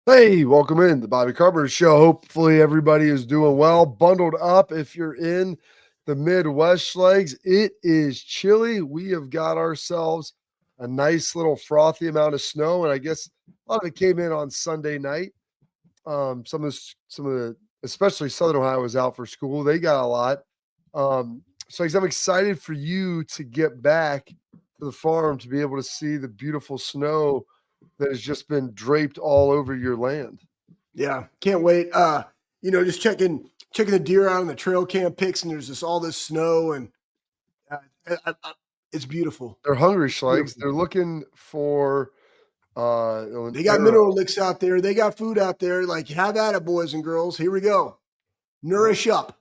Hey, welcome in the Bobby Carpenter Show. Hopefully, everybody is doing well, bundled up. If you're in the Midwest legs, it is chilly. We have got ourselves a nice little frothy amount of snow, and I guess a lot of it came in on Sunday night. Some of the, especially Southern Ohio was out for school. They got a lot. So I'm excited for you to get back to the farm to be able to see the beautiful snow that has just been draped all over your land. Yeah, can't wait. Just checking the deer out on the trail cam pics, and there's just all this snow, and uh, it's beautiful. They're hungry schlegs. Beautiful. They're looking for an They got arrow. mineral licks out there. They got food out there. Like, have at it, boys and girls. Here we go. Oh, Nourish up.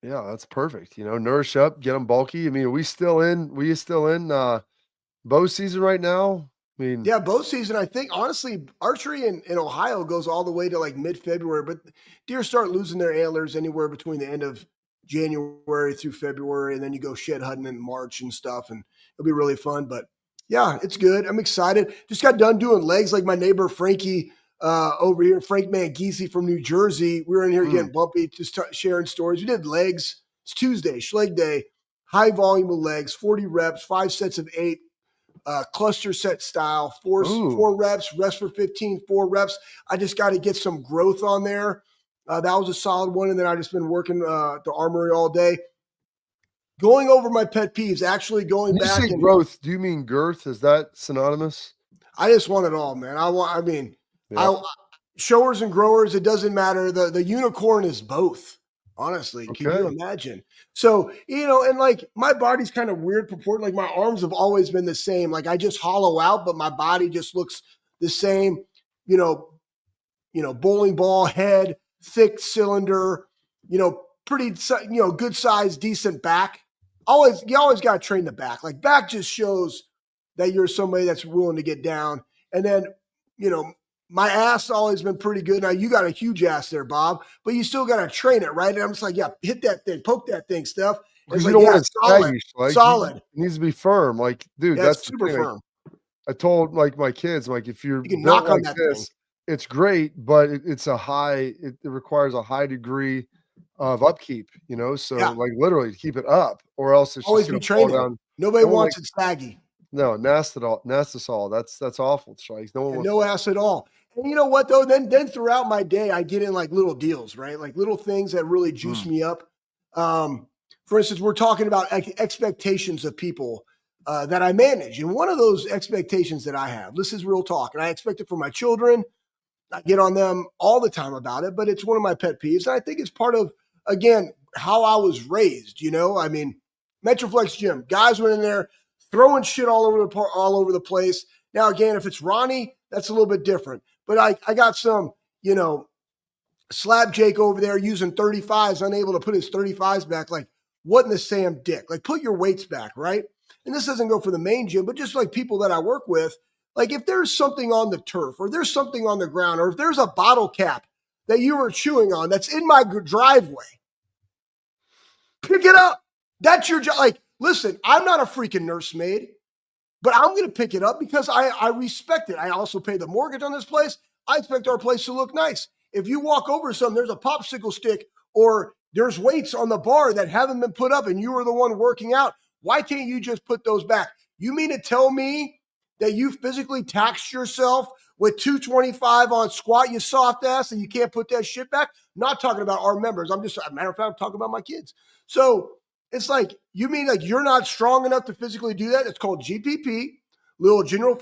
yeah, that's perfect. Nourish up, get them bulky. I mean, are we still in bow season right now? I mean, Yeah, bow season. I think honestly, archery in Ohio goes all the way to like mid-February, but deer start losing their antlers anywhere between the end of January through February, and then you go shed hunting in March and stuff, and it'll be really fun. But yeah, it's good. I'm excited. Just got done doing legs like my neighbor Frankie over here, Frank Mangiesi from New Jersey. We were in here mm, getting bumpy, just sharing stories. We did legs. It's Tuesday, Schleg Day, high volume of legs, 40 reps, 5 sets of 8 cluster set style, ooh, four reps, rest for 15, 4 reps. I just got to get some growth on there. That was a solid one. And then I just been working the armory all day. Going over my pet peeves, actually going when you say back and growth, do you mean girth? Is that synonymous? I just want it all, man. Yeah. I showers and growers, it doesn't matter. The unicorn is both. Honestly, can you Okay. imagine? So, and like my body's kind of weird proportion. Like my arms have always been the same. Like I just hollow out, but my body just looks the same, you know, bowling ball head, thick cylinder, pretty, good size, decent back. You always got to train the back. Like back just shows that you're somebody that's willing to get down. And then, you know, my ass always been pretty good. Now you got a huge ass there, Bob, but you still got to train it, right? And I'm just like, yeah, hit that thing, poke that thing, Steph. And it's Because you like, don't yeah, want it solid, saggy, schlegs. solid. It needs to be firm. Like, dude, Yeah, it's that's the super thing. firm. I told like my kids, like if you're You can built knock on like that thing. this, it's great, but it requires a high degree of upkeep. So Yeah, like literally to keep it up, or else it's just always gonna be fall training. down. Nobody No one like wants it saggy. no, nast us all. That's awful, Strikes. No one And wants no that. ass at all. And you know what though? Then throughout my day, I get in like little deals, right? Like little things that really juice Mm, me up. Um, for instance, we're talking about expectations of people that I manage, and one of those expectations that I have, this is real talk, and I expect it from my children. I get on them all the time about it, but it's one of my pet peeves, and I think it's part of again how I was raised. I mean, Metroflex Gym, guys went in there throwing shit all over the place. Now, again, if it's Ronnie, that's a little bit different. But I got some, you know, Slab Jake over there using 35s, unable to put his 35s back. Like, what in the Sam Dick? Like, put your weights back, right? And this doesn't go for the main gym, but just like people that I work with, like if there's something on the turf or there's something on the ground or if there's a bottle cap that you were chewing on that's in my driveway, pick it up. That's your job. Like, listen, I'm not a freaking nursemaid. But I'm going to pick it up because I respect it. I also pay the mortgage on this place. I expect our place to look nice. If you walk over something, there's a popsicle stick or there's weights on the bar that haven't been put up and you were the one working out, why can't you just put those back? You mean to tell me that you physically taxed yourself with 225 on squat, you soft ass, and you can't put that shit back? Not talking about our members. I'm just, a matter of fact, I'm talking about my kids. So it's like, you mean like you're not strong enough to physically do that? It's called GPP, little general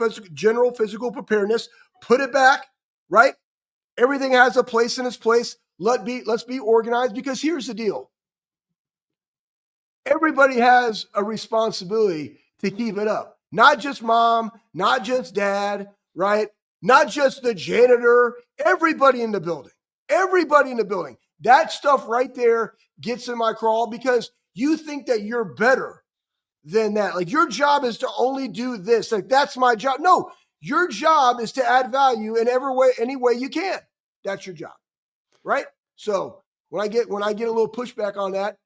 physical preparedness. Put it back, right? Everything has a place in its place. Let's be organized because here's the deal. Everybody has a responsibility to keep it up. Not just mom, not just dad, right? Not just the janitor, everybody in the building. Everybody in the building. That stuff right there gets in my crawl because you think that you're better than that. Like your job is to only do this. Like that's my job. No, your job is to add value in every way, any way you can. That's your job, right? So when I get a little pushback on that,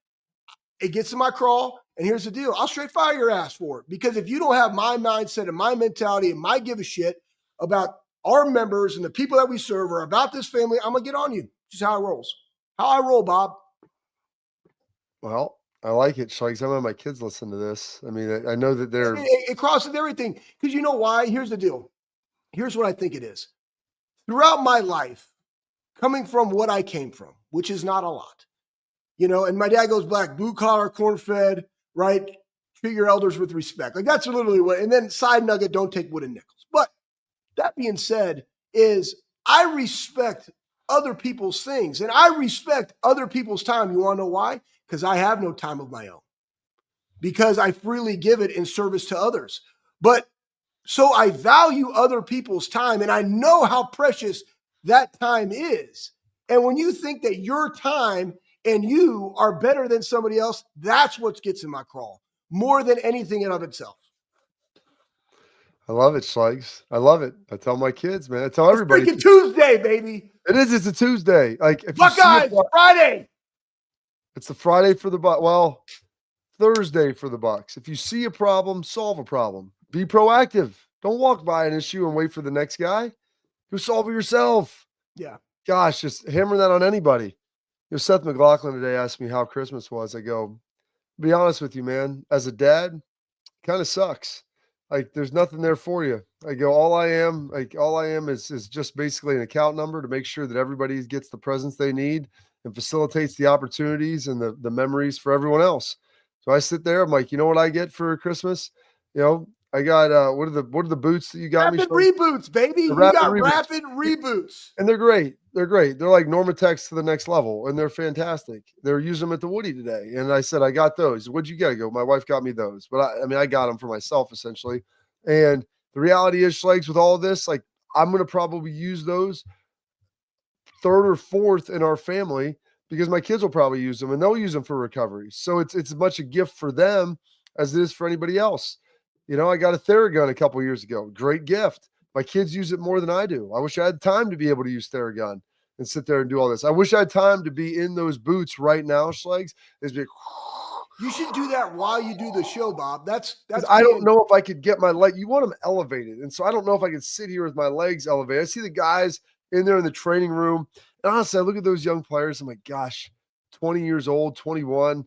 it gets in my crawl. And here's the deal: I'll straight fire your ass for it because if you don't have my mindset and my mentality and my give a shit about our members and the people that we serve are about this family, I'm going to get on you. Just how it rolls. How I roll, Bob. Well, I like it. So, like, some of my kids listen to this. I mean, I know that they're It crosses everything. Because you know why? Here's the deal. Here's what I think it is. Throughout my life, coming from what I came from, which is not a lot, and my dad goes black, blue collar, corn fed, right? Treat your elders with respect. Like that's literally what, and then side nugget, don't take wooden nickels. But that being said, is I respect other people's things and I respect other people's time. You want to know why? Because I have no time of my own. Because I freely give it in service to others. But so I value other people's time and I know how precious that time is. And when you think that your time and you are better than somebody else, that's what gets in my crawl more than anything in of itself. I love it, Schlegs. I love it. I tell my kids, man. I tell everybody. It's freaking Tuesday, baby. It is. It's a Tuesday. Like if Buckeyes, Friday. It's the Friday for the well, Thursday for the Bucks. If you see a problem, solve a problem. Be proactive. Don't walk by an issue and wait for the next guy. Go solve it yourself. Yeah. Gosh, just hammering that on anybody. Seth McLaughlin today asked me how Christmas was. I go, be honest with you, man. As a dad, kind of sucks. Like there's nothing there for you. I go, all I am is just basically an account number to make sure that everybody gets the presents they need and facilitates the opportunities and the memories for everyone else. So I sit there, I'm like, you know what I get for Christmas? I got what are the boots that you got rapid me? Reboots, baby. You got rapid reboots. And they're great. They're great. They're like Normatex to the next level, and they're fantastic. They're using them at the Woody today. And I said, I got those. What'd you get? I go, my wife got me those. But I got them for myself essentially. And the reality is, Schlegs, with all of this, like I'm going to probably use those third or fourth in our family because my kids will probably use them and they'll use them for recovery. So it's as much a gift for them as it is for anybody else. I got a Theragun a couple years ago. Great gift. My kids use it more than I do. I wish I had time to be able to use Theragun and sit there and do all this. I wish I had time to be in those boots right now, Schlegs. You should do that while you do the show, Bob. That's. I don't know if I could get my leg. You want them elevated, and so I don't know if I could sit here with my legs elevated. I see the guys in there in the training room, and honestly, I look at those young players. I'm like, gosh, 20 years old, 21,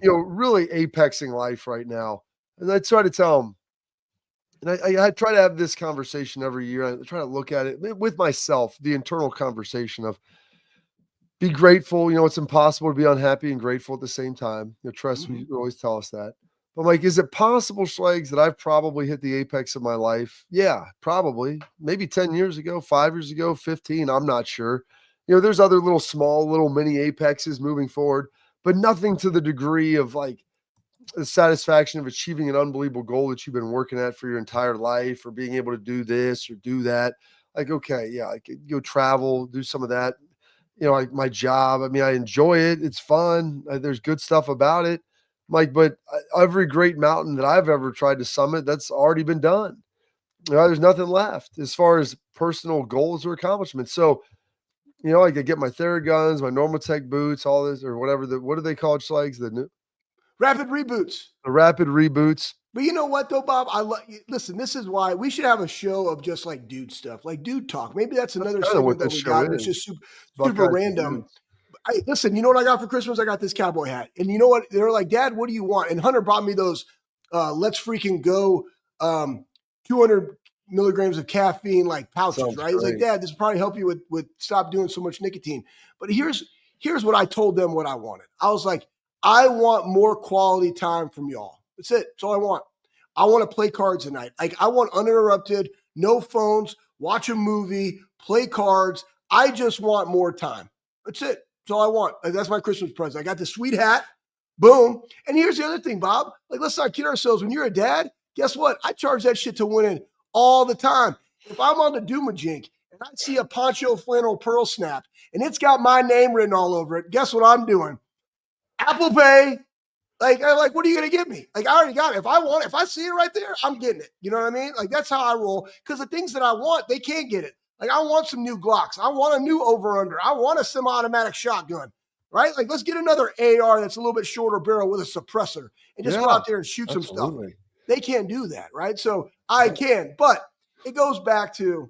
really apexing life right now. And I try to tell them, and I try to have this conversation every year. I try to look at it with myself, the internal conversation of be grateful. It's impossible to be unhappy and grateful at the same time. Trust me, you always tell us that. But like, is it possible, Schlegs, that I've probably hit the apex of my life? Yeah, probably. Maybe 10 years ago, 5 years ago, 15. I'm not sure. There's other little mini apexes moving forward, but nothing to the degree of like the satisfaction of achieving an unbelievable goal that you've been working at for your entire life or being able to do this or do that. Like, okay, yeah, I could go travel, do some of that. Like my job. I mean, I enjoy it. It's fun. There's good stuff about it. Mike, but every great mountain that I've ever tried to summit, that's already been done. There's nothing left as far as personal goals or accomplishments. So, I could get my Theraguns, my Normatec boots, all this or whatever. What do they call Schlegs? The new rapid reboots. The rapid reboots. But you know what, though, Bob? Listen. This is why we should have a show of just like dude stuff, like dude talk. Maybe that's another segment that we got. It's just super random. Listen, you know what I got for Christmas? I got this cowboy hat, and you know what? They're like, Dad, what do you want? And Hunter brought me those. Let's freaking go. 200 milligrams of caffeine, like pouches, Sounds right? He's like, Dad, this will probably help you with stop doing so much nicotine. But here's what I told them what I wanted. I was like, I want more quality time from y'all. That's it. That's all I want. I want to play cards at night. Like I want uninterrupted, no phones, watch a movie, play cards. I just want more time. That's it. That's all I want. That's my Christmas present. I got this sweet hat. Boom. And here's the other thing, Bob. Like, let's not kid ourselves. When you're a dad, guess what? I charge that shit to winning all the time. If I'm on the Doomajink and I see a poncho flannel pearl snap and it's got my name written all over it, guess what I'm doing? Apple Pay. Like, what are you going to give me? Like, I already got it. If I see it right there, I'm getting it. You know what I mean? Like, that's how I roll. Because the things that I want, they can't get it. Like, I want some new Glocks. I want a new over-under. I want a semi-automatic shotgun, right? Like, let's get another AR that's a little bit shorter barrel with a suppressor and just go out there and shoot some stuff. They can't do that, right? So I can. But it goes back to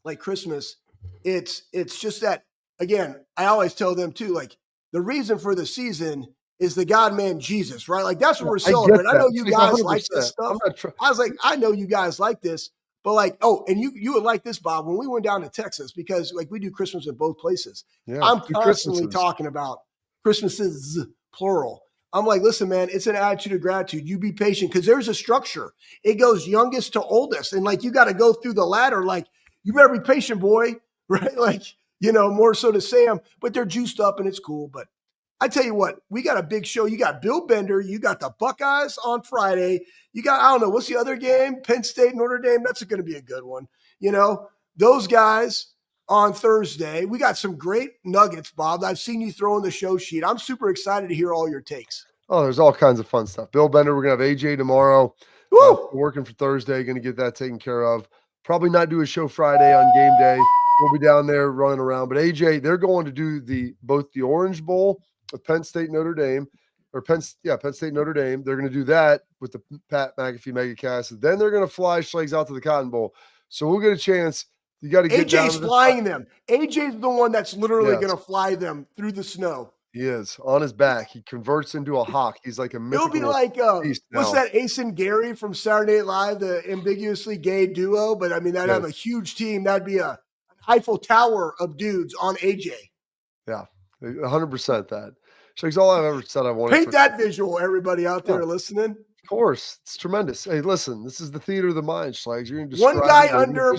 like Christmas, it's just that, again, I always tell them too, like the reason for the season is the God man Jesus, right? Like that's what we're I get celebrating. I that. know you Like guys like this 100%. stuff. I'm not trying. I was like, I know you guys like this, but like, oh, and you would like this, Bob, when we went down to Texas, because like we do Christmas in both places. Yeah, I'm 2 constantly Christmases. talking about Christmases, plural. I'm like, listen, man, it's an attitude of gratitude. You be patient because there's a structure. It goes youngest to oldest. And like, you got to go through the ladder. Like, you better be patient, boy. Right. Like, more so to Sam, but they're juiced up and it's cool. But I tell you what, we got a big show. You got Bill Bender. You got the Buckeyes on Friday. You got, I don't know, what's the other game? Penn State, Notre Dame. That's going to be a good one. Those guys on Thursday. We got some great nuggets, Bob. I've seen you throw in the show sheet. I'm super excited to hear all your takes. Oh, there's all kinds of fun stuff. Bill Bender, we're going to have AJ tomorrow. Working for Thursday, going to get that taken care of. Probably not do a show Friday on game day. We'll be down there running around. But AJ, they're going to do both the Orange Bowl with Penn State, Notre Dame, Penn State, Notre Dame. They're going to do that with the Pat McAfee Megacast. Then they're going to fly Schlegs out to the Cotton Bowl. So we'll get a chance. You got to get AJ's flying them. AJ's the one that's literally going to fly them through the snow. He is on his back. He converts into a hawk. He's like a mythical. It'll be like what's that? Ace and Gary from Saturday Night Live, the ambiguously gay duo. But I mean, that'd have a huge team. That'd be a Eiffel Tower of dudes on AJ. Yeah, 100% that. Schlegs, all I've ever said I wanted. Paint that visual, everybody out there listening. Of course, it's tremendous. Hey, listen, this is the theater of the mind, Schlegs. You're going to one guy under.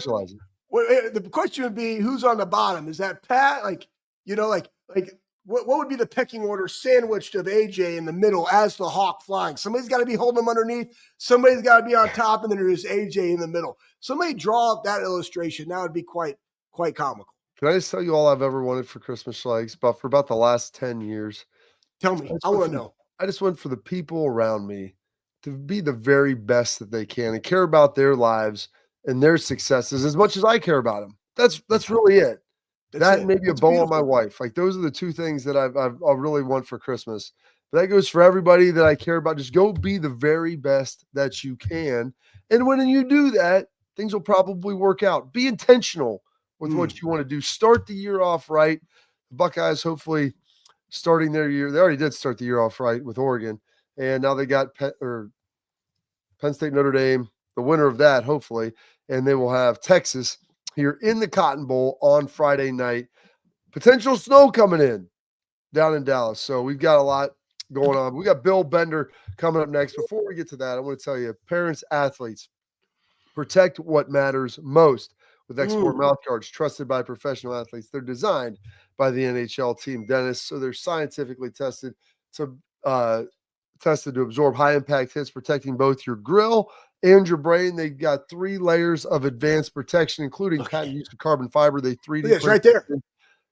Well, the question would be, who's on the bottom? Is that Pat? What would be the pecking order sandwiched of AJ in the middle as the hawk flying? Somebody's got to be holding him underneath. Somebody's got to be on top, and then there's AJ in the middle. Somebody draw up that illustration. That would be quite comical. Can I just tell you all I've ever wanted for Christmas, Schlegs? But for about the last 10 years. Tell me. I want to know. I just want for the people around me to be the very best that they can and care about their lives and their successes as much as I care about them. That's really it. Maybe a bow on my wife. Like those are the two things that I really want for Christmas. But that goes for everybody that I care about. Just go be the very best that you can. And when you do that, things will probably work out. Be intentional with what you want to do. Start the year off right. The Buckeyes hopefully starting their year. They already did start the year off right with Oregon. And now they got Penn State, Notre Dame, the winner of that, hopefully. And they will have Texas here in the Cotton Bowl on Friday night. Potential snow coming in down in Dallas. So we've got a lot going on. We got Bill Bender coming up next. Before we get to that, I want to tell you, parents, athletes, protect what matters most with Export mouth guards trusted by professional athletes. They're designed by the NHL team dentists, so they're scientifically tested to absorb high-impact hits, protecting both your grill and your brain. They got 3 layers of advanced protection, including patent use of carbon fiber. They 3D print right there.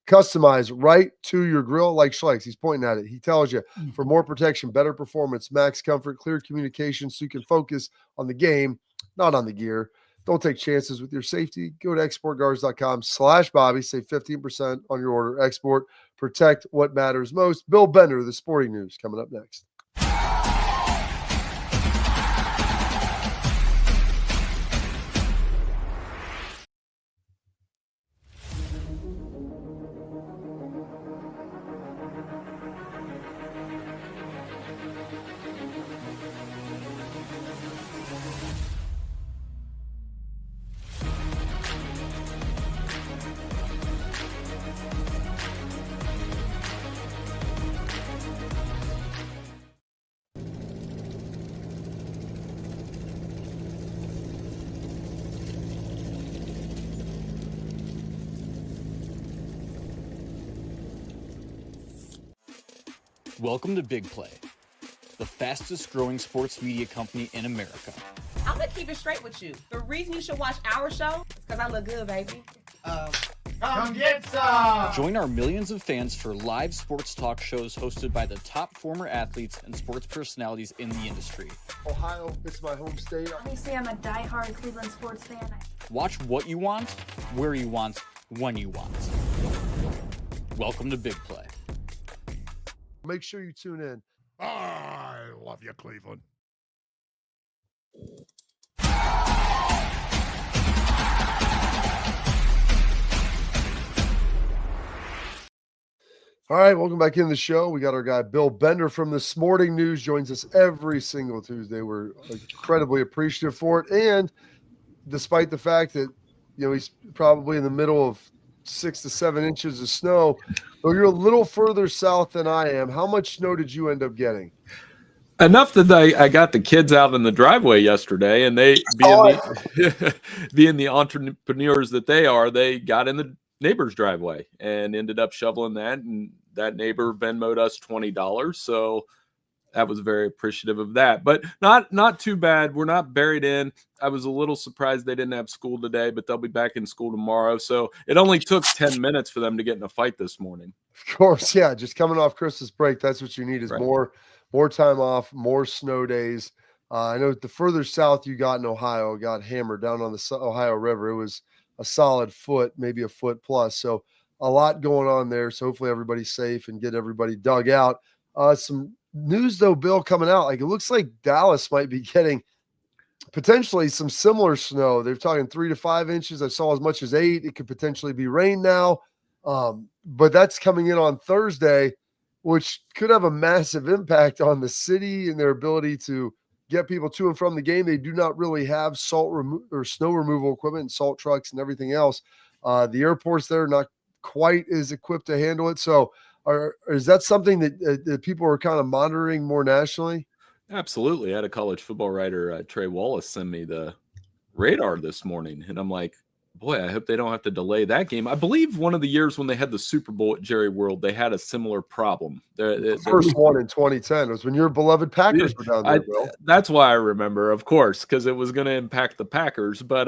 Customize right to your grill, like Schlegs. He's pointing at it. He tells you for more protection, better performance, max comfort, clear communication, so you can focus on the game, not on the gear. Don't take chances with your safety. Go to exportguards.com/Bobby. Save 15% on your order. Export, protect what matters most. Bill Bender, the Sporting News, coming up next. Welcome to Big Play, the fastest growing sports media company in America. I'm gonna keep it straight with you. The reason you should watch our show is because I look good, baby. Come get some! Join our millions of fans for live sports talk shows hosted by the top former athletes and sports personalities in the industry. Ohio, it's my home state. Obviously, I'm a diehard Cleveland sports fan. Watch what you want, where you want, when you want. Welcome to Big Play. Make sure you tune in. I love you, Cleveland. All right, welcome back in the show. We got our guy Bill Bender from the Sporting News, joins us every single Tuesday. We're incredibly appreciative for it. And despite the fact that, he's probably in the middle of 6 to 7 inches of snow, though you're a little further south than I am, how much snow did you end up getting? Enough that I got the kids out in the driveway yesterday, and they, being the entrepreneurs that they are, they got in the neighbor's driveway and ended up shoveling that, and that neighbor Venmo'd us $20. So that was very appreciative of that, but not too bad. We're not buried in. I was a little surprised they didn't have school today, but they'll be back in school tomorrow. So it only took 10 minutes for them to get in a fight this morning. Of course, yeah. Just coming off Christmas break, that's what you need is Right. more time off, more snow days. I know the further south you got in Ohio, got hammered down on the Ohio River. It was a solid foot, maybe a foot plus. So a lot going on there. So hopefully everybody's safe and get everybody dug out. Some news though, Bill, coming out. Like it looks like Dallas might be getting potentially some similar snow. They're talking 3 to 5 inches. I saw as much as 8. It could potentially be rain now. But that's coming in on Thursday, which could have a massive impact on the city and their ability to get people to and from the game. They do not really have snow removal equipment and salt trucks and everything else. The airports there are not quite as equipped to handle it. So is that something that people are kind of monitoring more nationally? Absolutely. I had a college football writer, Trey Wallace, send me the radar this morning, and I'm like, boy, I hope they don't have to delay that game. I believe one of the years when they had the Super Bowl at Jerry World, they had a similar problem. The first one in 2010 was when your beloved Packers were down there, Bill. That's why I remember, of course, because it was going to impact the Packers. But,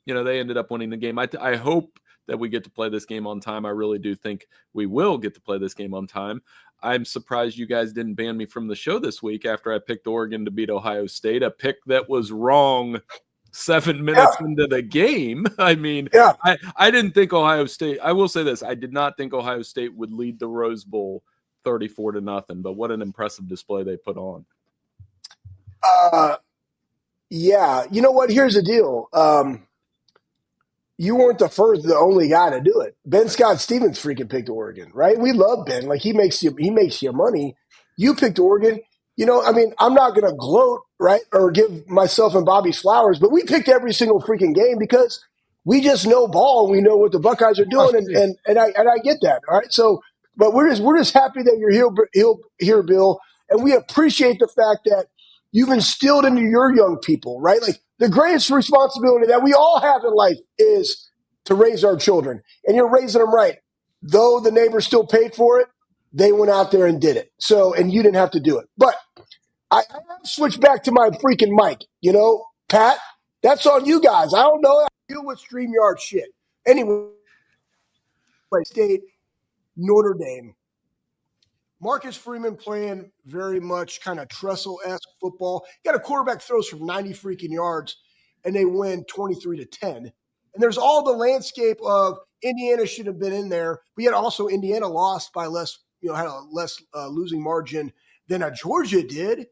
they ended up winning the game. I hope that we get to play this game on time. I really do think we will get to play this game on time. I'm surprised you guys didn't ban me from the show this week after I picked Oregon to beat Ohio State, a pick that was wrong 7 minutes into the game. I mean, I didn't think Ohio State, I will say this, I did not think Ohio State would lead the Rose Bowl 34-0, but what an impressive display they put on. Yeah. You know what? Here's the deal. You weren't the only guy to do it. Ben Scott Stevens freaking picked Oregon, right? We love Ben. Like he makes you money. You picked Oregon. I'm not going to gloat, right, or give myself and Bobby flowers, but we picked every single freaking game because we just know ball and we know what the Buckeyes are doing, and I get that, all right. So, but we're just happy that you're here, Bill, and we appreciate the fact that you've instilled into your young people, right? Like the greatest responsibility that we all have in life is to raise our children, and you're raising them right. Though the neighbors still paid for it, they went out there and did it. So, and you didn't have to do it. But I have to switch back to my freaking mic. Pat, that's on you guys. I don't know. I deal with StreamYard shit. Anyway, State, Notre Dame. Marcus Freeman playing very much kind of Tressel-esque football. You got a quarterback throws from 90 freaking yards, and they win 23-10. And there's all the landscape of Indiana should have been in there, but yet also Indiana lost by less, had a less losing margin than Georgia did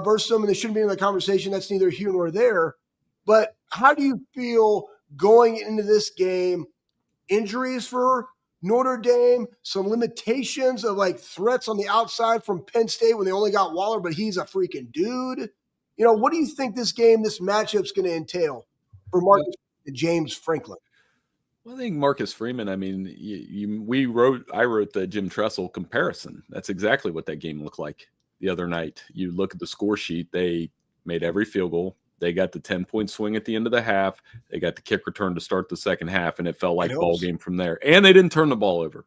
versus someone that shouldn't be in the conversation. That's neither here nor there. But how do you feel going into this game? Injuries for Notre Dame, some limitations of like threats on the outside from Penn State when they only got Waller, but he's a freaking dude. What do you think this matchup's going to entail for Marcus and James Franklin? Well, I think Marcus Freeman, I mean, I wrote the Jim Tressel comparison. That's exactly what that game looked like the other night. You look at the score sheet, they made every field goal. They got the 10-point swing at the end of the half. They got the kick return to start the second half, and it felt like ball game from there. And they didn't turn the ball over,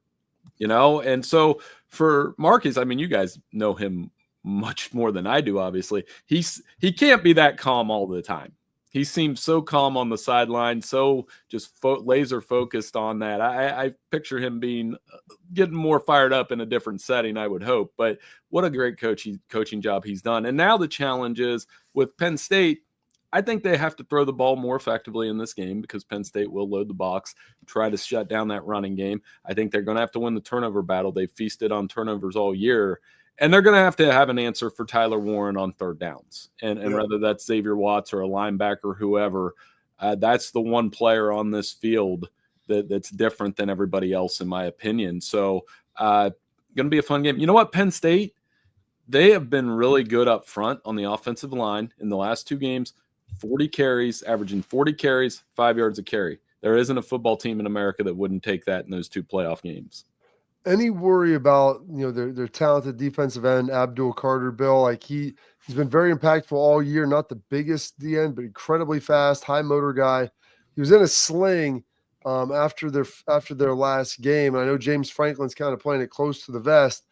And so for Marcus, I mean, you guys know him much more than I do, obviously. He can't be that calm all the time. He seems so calm on the sideline, so just laser focused on that. I picture him getting more fired up in a different setting, I would hope. But what a great coaching job he's done. And now the challenge is with Penn State, I think they have to throw the ball more effectively in this game because Penn State will load the box, try to shut down that running game. I think they're going to have to win the turnover battle. They've feasted on turnovers all year. And they're going to have an answer for Tyler Warren on third downs. And whether that's Xavier Watts or a linebacker, whoever, that's the one player on this field that's different than everybody else, in my opinion. So, Going to be a fun game. You know what, Penn State, they have been really good up front on the offensive line in the last 2 games. 40 carries, averaging 40 carries, 5 yards a carry. There isn't a football team in America that wouldn't take that in those 2 playoff games. Any worry about, their talented defensive end, Abdul Carter, Bill? Like he's been very impactful all year, not the biggest DN, but incredibly fast, high motor guy. He was in a sling after their last game. And I know James Franklin's kind of playing it close to the vest.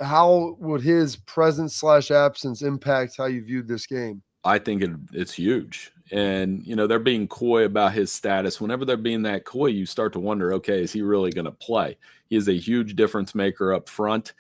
How would his presence/absence impact how you viewed this game? I think it's huge. And, they're being coy about his status. Whenever they're being that coy, you start to wonder, okay, is he really going to play? He is a huge difference maker up front.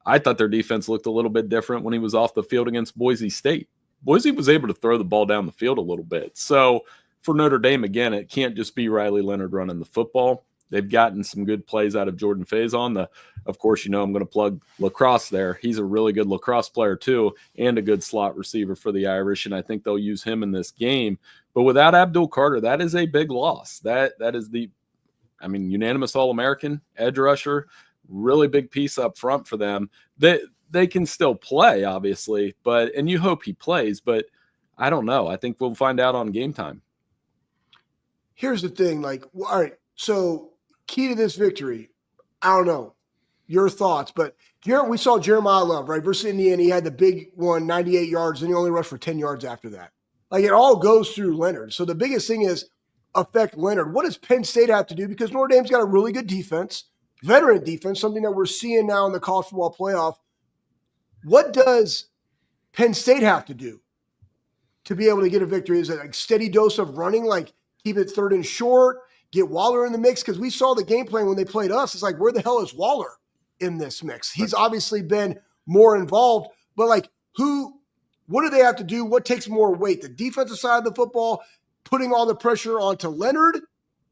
I thought their defense looked a little bit different when he was off the field against Boise State. Boise was able to throw the ball down the field a little bit. So for Notre Dame, again, it can't just be Riley Leonard running the football. They've gotten some good plays out of Jordan Faison. Of course, I'm going to plug lacrosse there. He's a really good lacrosse player too, and a good slot receiver for the Irish, and I think they'll use him in this game. But without Abdul Carter, that is a big loss. That is unanimous All-American, edge rusher, really big piece up front for them. They can still play, obviously, and you hope he plays, but I don't know. I think we'll find out on game time. Here's the thing, all right, so key to this victory, I don't know your thoughts, but we saw Jeremiah Love, right, versus Indiana. He had the big one, 98 yards, and he only rushed for 10 yards after that. It all goes through Leonard. So the biggest thing is affect Leonard. What does Penn State have to do? Because Notre Dame's got a really good defense, veteran defense, something that we're seeing now in the college football playoff. What does Penn State have to do to be able to get a victory? Is it a steady dose of running, keep it 3rd and short, get Waller in the mix? Because we saw the game plan when they played us. It's where the hell is Waller in this mix? He's obviously been more involved, but what do they have to do? What takes more weight? The defensive side of the football, putting all the pressure onto Leonard,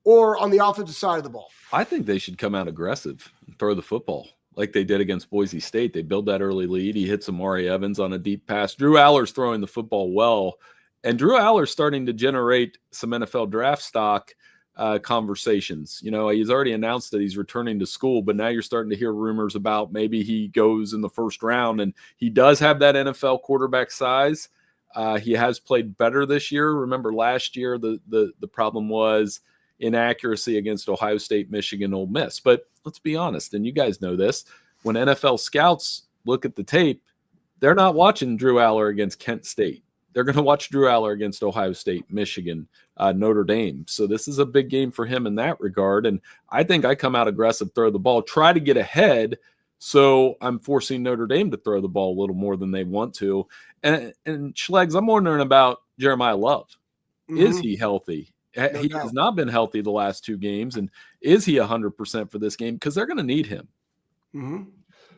or on the offensive side of the ball? I think they should come out aggressive and throw the football like they did against Boise State. They build that early lead. He hits Amari Evans on a deep pass. Drew Aller's throwing the football well, and Drew Aller's starting to generate some NFL draft stock conversations. He's already announced that he's returning to school, but now you're starting to hear rumors about maybe he goes in the 1st round, and he does have that NFL quarterback size. He has played better this year. Remember last year, the problem was inaccuracy against Ohio State, Michigan, Ole Miss. But let's be honest, and you guys know this, when NFL scouts look at the tape, they're not watching Drew Aller against Kent State. They're going to watch Drew Aller against Ohio State, Michigan, Notre Dame. So this is a big game for him in that regard. And I think I come out aggressive, throw the ball, try to get ahead. So I'm forcing Notre Dame to throw the ball a little more than they want to. And Schlegs, I'm wondering about Jeremiah Love. Mm-hmm. Is he healthy? He has not been healthy the last 2 games. And is he 100% for this game? Because they're going to need him. Mm-hmm.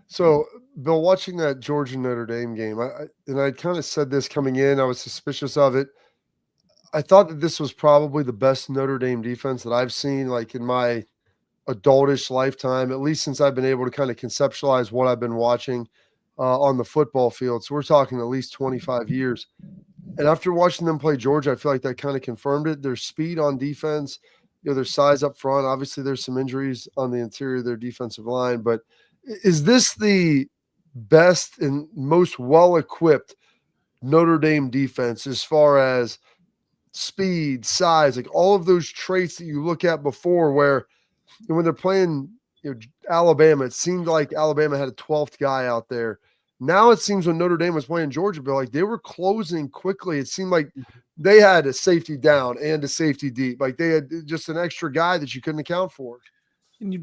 So, Bill, watching that Georgia Notre Dame game, I kind of said this coming in, I was suspicious of it. I thought that this was probably the best Notre Dame defense that I've seen, in my adultish lifetime, at least since I've been able to kind of conceptualize what I've been watching on the football field. So we're talking at least 25 years. And after watching them play Georgia, I feel like that kind of confirmed it. Their speed on defense, their size up front. Obviously, there's some injuries on the interior of their defensive line, but is this the best and most well-equipped Notre Dame defense as far as speed, size, all of those traits that you look at before, where when they're playing Alabama, it seemed like Alabama had a 12th guy out there. Now it seems when Notre Dame was playing Georgia, Bill, they were closing quickly. It seemed like they had a safety down and a safety deep. They had just an extra guy that you couldn't account for. And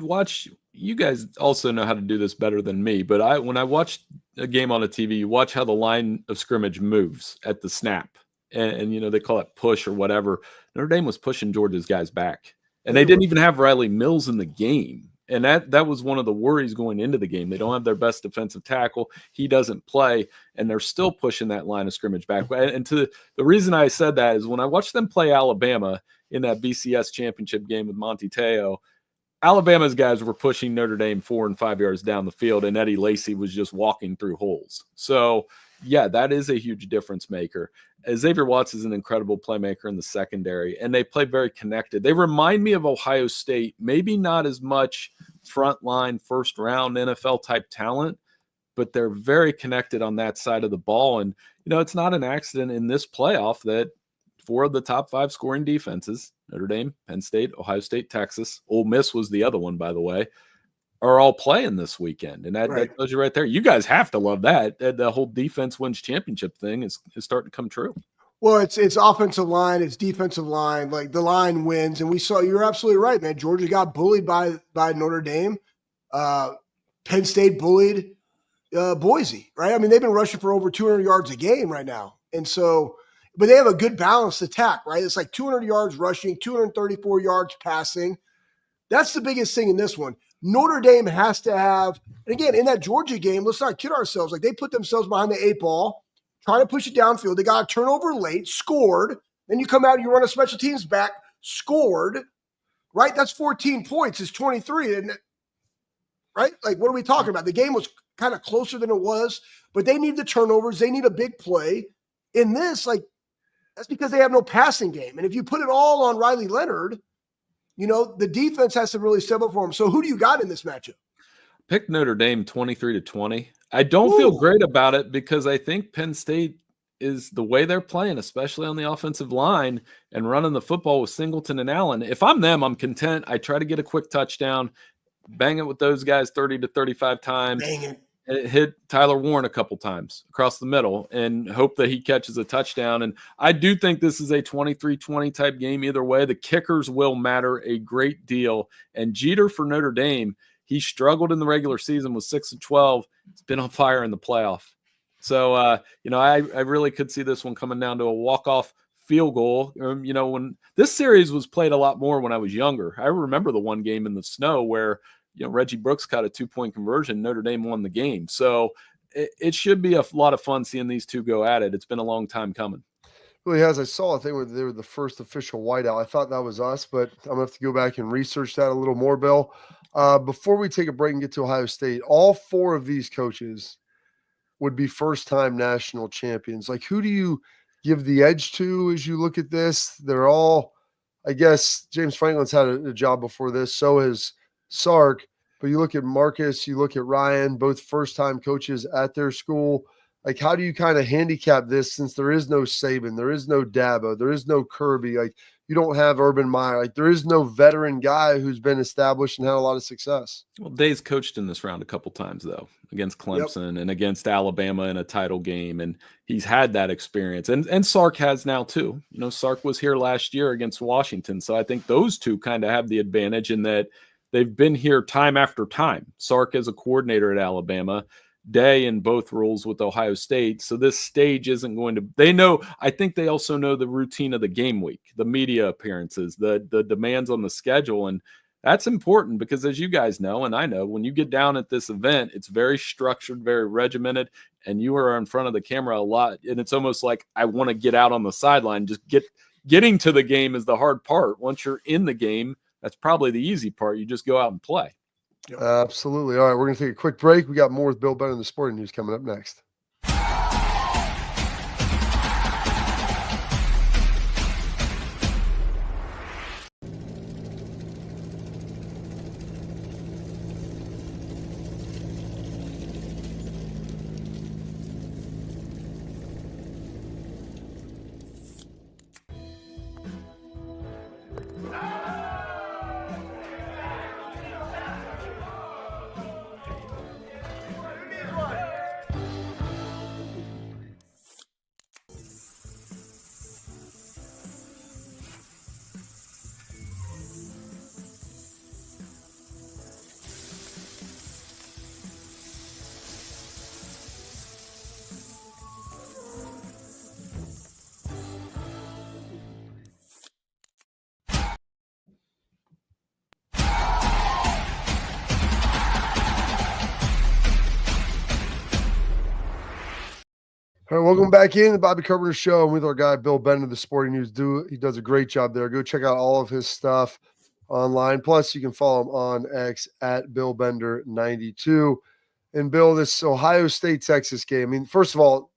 you guys also know how to do this better than me, but when I watch a game on a TV, you watch how the line of scrimmage moves at the snap. And they call it push or whatever. Notre Dame was pushing Georgia's guys back. And they didn't even have Riley Mills in the game. And that was one of the worries going into the game. They don't have their best defensive tackle. He doesn't play, and they're still pushing that line of scrimmage back. And the reason I said that is when I watched them play Alabama in that BCS championship game with Monty Te'o, Alabama's guys were pushing Notre Dame 4 and 5 yards down the field, and Eddie Lacy was just walking through holes. So yeah, that is a huge difference maker. Xavier Watts is an incredible playmaker in the secondary, and they play very connected. They remind me of Ohio State, maybe not as much frontline, first round NFL type talent, but they're very connected on that side of the ball. And, it's not an accident in this playoff that 4 of the top 5 scoring defenses, Notre Dame, Penn State, Ohio State, Texas, Ole Miss was the other one, by the way, are all playing this weekend. And that tells you right there. You guys have to love that. The whole defense wins championship thing is starting to come true. Well, it's offensive line, it's defensive line. Like the line wins, and we saw. You're absolutely right, man. Georgia got bullied by Notre Dame. Penn State bullied Boise, right? I mean, they've been rushing for over 200 yards a game right now, and so, but they have a good balanced attack, right? It's like 200 yards rushing, 234 yards passing. That's the biggest thing in this one. Notre Dame has to have, and again, in that Georgia game, let's not kid ourselves. Like they put themselves behind the 8 ball, trying to push it downfield. They got a turnover late, scored. Then you come out and you run a special teams back, scored, right? That's 14 points. It's 23, isn't it? Right? Like, what are we talking about? The game was kind of closer than it was, but they need the turnovers. They need a big play. In this, like, that's because they have no passing game. And if you put it all on Riley Leonard, the defense has to really step up for him. So who do you got in this matchup? Pick Notre Dame 23-20. I don't feel great about it because I think Penn State is the way they're playing, especially on the offensive line and running the football with Singleton and Allen. If I'm them, I'm content. I try to get a quick touchdown, bang it with those guys 30 to 35 times, hit Tyler Warren a couple times across the middle and hope that he catches a touchdown. And I do think this is a 23-20 type game either way. The kickers will matter a great deal. And Jeter for Notre Dame, he struggled in the regular season with 6-12. It's been on fire in the playoff. So, I really could see this one coming down to a walk-off field goal. When this series was played a lot more when I was younger, I remember the one game in the snow where, Reggie Brooks caught a 2-point conversion. Notre Dame won the game. So it should be a lot of fun seeing these two go at it. It's been a long time coming. Really has. I saw a thing where they were the first official whiteout. I thought that was us, but I'm going to have to go back and research that a little more, Bill. Before we take a break and get to Ohio State, all 4 of these coaches would be first-time national champions. Like, who do you give the edge to as you look at this? They're all, I guess, James Franklin's had a job before this. So has Sark. But you look at Marcus, you look at Ryan, both first-time coaches at their school. Like, how do you kind of handicap this since there is no Saban, there is no Dabo, there is no Kirby, like you don't have Urban Meyer, like there is no veteran guy who's been established and had a lot of success. Well, Day's coached in this round a couple times though, against Clemson and against Alabama in a title game, and he's had that experience. And Sark has now too. Sark was here last year against Washington, so I think those two kind of have the advantage in that they've been here time after time. Sark as a coordinator at Alabama, Day in both roles with Ohio State. So this stage isn't going to, they know, I think they also know the routine of the game week, the media appearances, the demands on the schedule. And that's important because as you guys know, and I know, when you get down at this event, it's very structured, very regimented, and you are in front of the camera a lot. And it's almost like I want to get out on the sideline. Just getting to the game is the hard part. Once you're in the game, that's probably the easy part. You just go out and play. Absolutely. All right, we're going to take a quick break. We got more with Bill Bennett in the sporting news coming up next. All right, welcome back in the Bobby Carpenter Show. I'm with our guy, Bill Bennett of the Sporting News. He does a great job there. Go check out all of his stuff online. Plus, you can follow him on X at BillBender92. And Bill, this Ohio State-Texas game, I mean, first of all,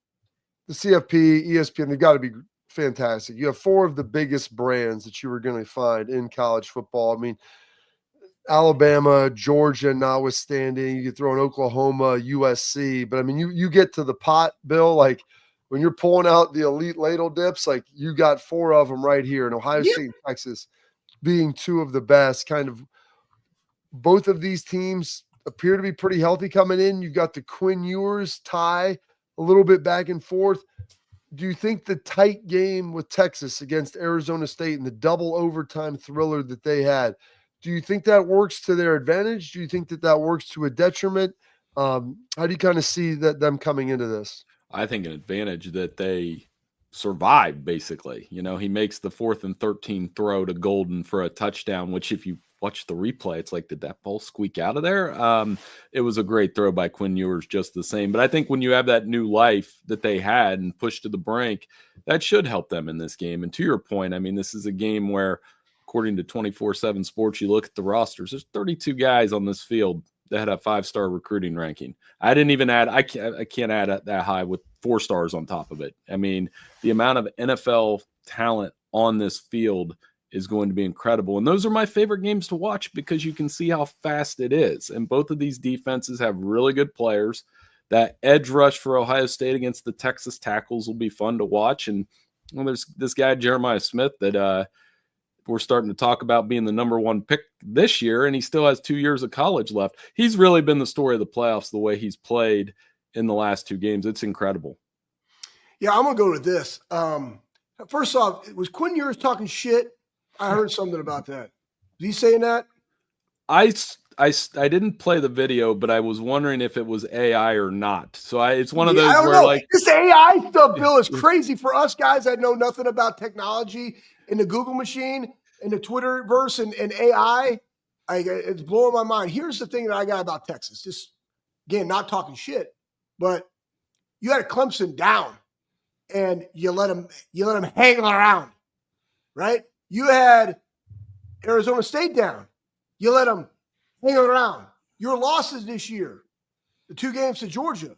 the CFP, ESPN, they've got to be fantastic. You have 4 of the biggest brands that you were going to find in college football. I mean, Alabama, Georgia, notwithstanding, you could throw in Oklahoma, USC, but I mean, you get to the pot, Bill, like when you're pulling out the elite ladle dips, like you got 4 of them right here in Ohio State and Texas being 2 of the best. Kind of both of these teams appear to be pretty healthy coming in. You've got the Quinn Ewers tie a little bit back and forth. Do you think the tight game with Texas against Arizona State and the double overtime thriller that they had, do you think that works to their advantage? Do you think that works to a detriment? How do you kind of see them coming into this? I think an advantage that they survived, basically. You know, he makes the 4th and 13 throw to Golden for a touchdown, which if you watch the replay, it's like, did that ball squeak out of there? It was a great throw by Quinn Ewers just the same. But I think when you have that new life that they had and pushed to the brink, that should help them in this game. And to your point, I mean, this is a game where, according to 24/7 Sports, you look at the rosters, there's 32 guys on this field that had a 5-star recruiting ranking. I didn't even add, I can't add that high with 4 stars on top of it. I mean, the amount of NFL talent on this field is going to be incredible. And those are my favorite games to watch because you can see how fast it is. And both of these defenses have really good players. That edge rush for Ohio State against the Texas tackles will be fun to watch. And well, there's this guy, Jeremiah Smith, that we're starting to talk about being the number 1 pick this year, and he still has 2 years of college left. He's really been the story of the playoffs, the way he's played in the last 2 games. It's incredible. Yeah, I'm going to go to this. First off, was Quinn Ewers talking shit? I heard something about that. Is he saying that? I didn't play the video, but I was wondering if it was AI or not. So it's one of those where like this AI stuff, Bill, is crazy for us guys that know nothing about technology and the Google machine and the Twitterverse and AI. It's blowing my mind. Here's the thing that I got about Texas. Just again, not talking shit, but you had Clemson down and you let them hang around, right? You had Arizona State down. You let them hang around. Your losses this year, the 2 games to Georgia,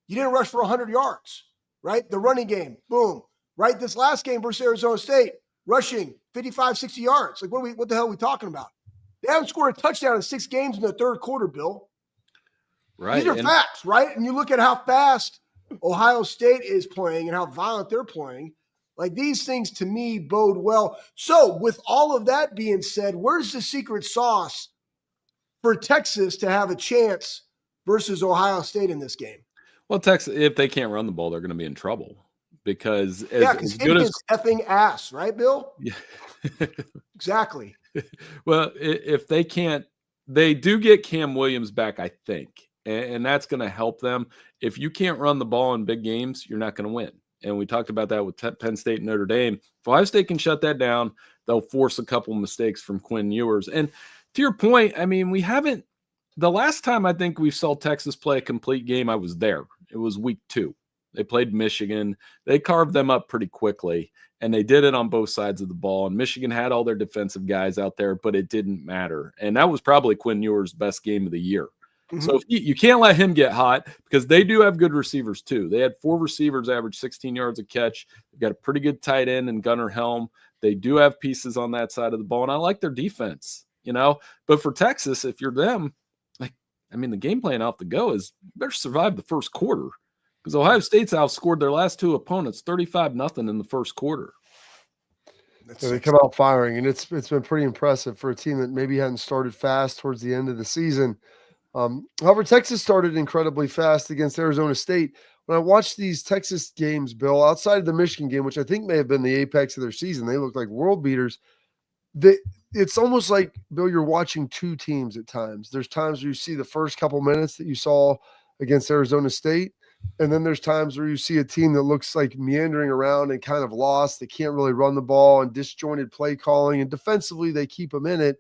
you didn't rush for 100 yards, right? The running game, boom. Right? This last game versus Arizona State, rushing 55, 60 yards. Like, what the hell are we talking about? They haven't scored a touchdown in 6 games in the 3rd quarter, Bill. Right. These are facts, right? And you look at how fast Ohio State is playing and how violent they're playing. Like, these things to me bode well. So with all of that being said, where's the secret sauce for Texas to have a chance versus Ohio State in this game? Well, Texas, if they can't run the ball, they're going to be in trouble because because Indians effing ass, right, Bill? Yeah. Exactly. Well, if they can't, they do get Cam Williams back, I think, and that's going to help them. If you can't run the ball in big games, you're not going to win. And we talked about that with Penn State and Notre Dame. If Ohio State can shut that down, they'll force a couple mistakes from Quinn Ewers. And to your point, I mean, the last time I think we saw Texas play a complete game, I was there. It was week 2. They played Michigan. They carved them up pretty quickly, and they did it on both sides of the ball. And Michigan had all their defensive guys out there, but it didn't matter. And that was probably Quinn Ewers' best game of the year. Mm-hmm. So if you can't let him get hot because they do have good receivers too. They had 4 receivers average 16 yards a catch. They've got a pretty good tight end in Gunnar Helm. They do have pieces on that side of the ball, and I like their defense, you know. But for Texas, if you're them, the game plan off the go is you better survive the first quarter because Ohio State's outscored their last 2 opponents 35-0 in the first quarter. So they come out firing, and it's been pretty impressive for a team that maybe hadn't started fast towards the end of the season. However, Texas started incredibly fast against Arizona State. When I watched these Texas games, Bill, outside of the Michigan game, which I think may have been the apex of their season, they looked like world beaters. It's almost like, Bill, you're watching 2 teams at times. There's times where you see the first couple minutes that you saw against Arizona State, and then there's times where you see a team that looks like meandering around and kind of lost. They can't really run the ball and disjointed play calling, and defensively they keep them in it.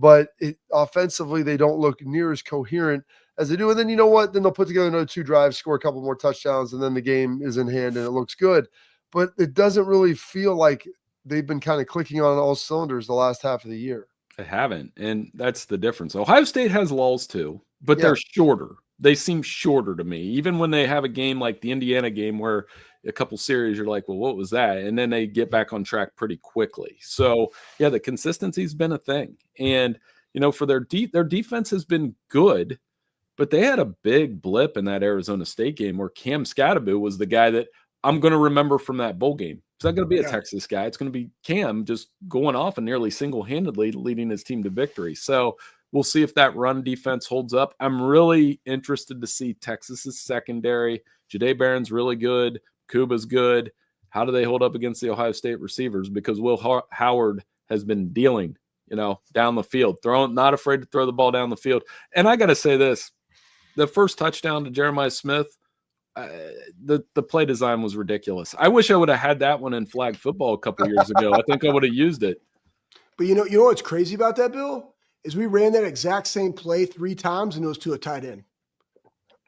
But offensively, they don't look near as coherent as they do. And then you know what? Then they'll put together another 2 drives, score a couple more touchdowns, and then the game is in hand and it looks good. But it doesn't really feel like they've been kind of clicking on all cylinders the last half of the year. They haven't, and that's the difference. Ohio State has lulls too, but they're shorter. they seem shorter to me. Even when they have a game like the Indiana game where a couple series you're like, well, what was that? And then they get back on track pretty quickly. So yeah, the consistency's been a thing. And for their defense has been good, but they had a big blip in that Arizona State game where Cam Scadaboo was the guy that I'm going to remember from that bowl game. It's not going to be a Texas guy. It's going to be Cam just going off and nearly single-handedly leading his team to victory. So we'll see if that run defense holds up. I'm really interested to see Texas's secondary. Jahdae Barron's really good. Kuba's good. How do they hold up against the Ohio State receivers? Because Will Howard has been dealing, down the field, not afraid to throw the ball down the field. And I got to say this, the first touchdown to Jeremiah Smith, the play design was ridiculous. I wish I would have had that one in flag football a couple years ago. I think I would have used it. But you know what's crazy about that, Bill, is we ran that exact same play 3 times and it was to a tight end.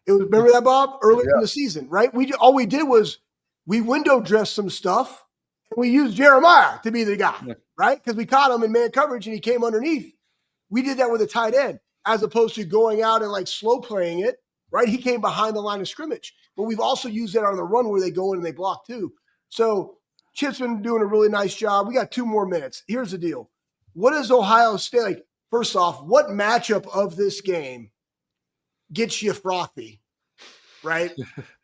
Remember that, Bob? Earlier in the season, right? All we did was we window dressed some stuff and we used Jeremiah to be the guy, right? Because we caught him in man coverage and he came underneath. We did that with a tight end as opposed to going out and like slow playing it, right? He came behind the line of scrimmage. But we've also used that on the run where they go in and they block too. So Chip's been doing a really nice job. We got 2 more minutes. Here's the deal. What does Ohio State, like, first off, what matchup of this game gets you frothy, right?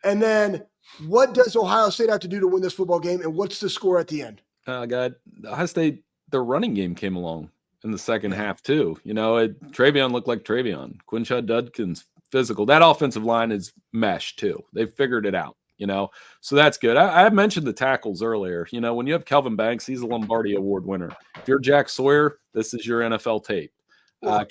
And then what does Ohio State have to do to win this football game, and what's the score at the end? God, Ohio State, their running game came along in the second half too. Travion looked like Travion. Quinshad Judkins physical. That offensive line is meshed too. They've figured it out, so that's good. I mentioned the tackles earlier. When you have Kelvin Banks, he's a Lombardi Award winner. If you're Jack Sawyer, this is your NFL tape.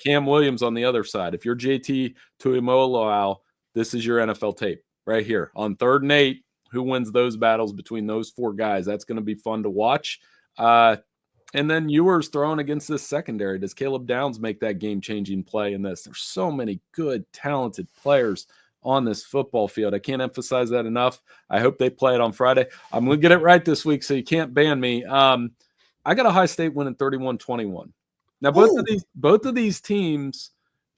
Cam Williams on the other side. If you're JT Tuimoloau, this is your NFL tape right here. On 3rd and 8, who wins those battles between those 4 guys? That's going to be fun to watch. And then Ewers throwing against this secondary. Does Caleb Downs make that game-changing play in this? There's so many good, talented players on this football field. I can't emphasize that enough. I hope they play it on Friday. I'm going to get it right this week, so you can't ban me. I got Ohio State winning 31-21. Now, both of these teams